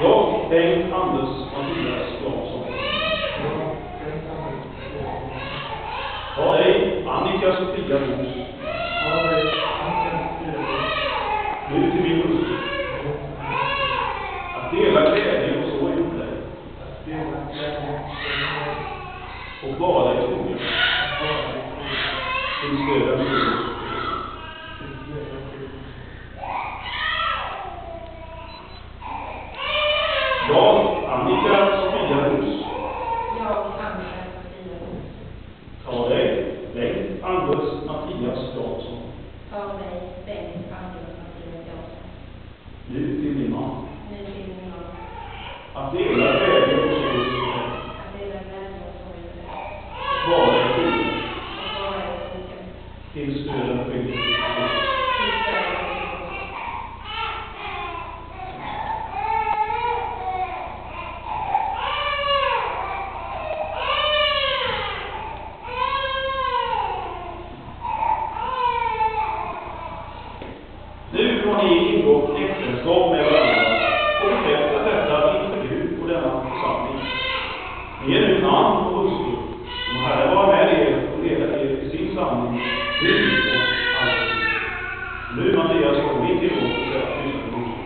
Jag, Bengt Anders Mattias Jansson. Har dig, Annika Sofia Bos. Nu till min hustru. Att dela glädje och sorg med dig. Och vara dig trogen. Till stöd av Jesus. Jag, Annika Sofia Bos. Ta dig, Bengt Anders Mattias Jansson. Nu till min man. Att dela glädje och sorg med dig. Vara dig trogen. Till stöd av Jesus. Nu har ni ingått äktenskap med varandra och bekräftat detta inför Gud och denna församling. Ni är nu man och hustru, som Herre vara med er och leda er i sin samling, nu och alltid. Nu, Mattias, kommer vi till oss och säga tysta till hustru.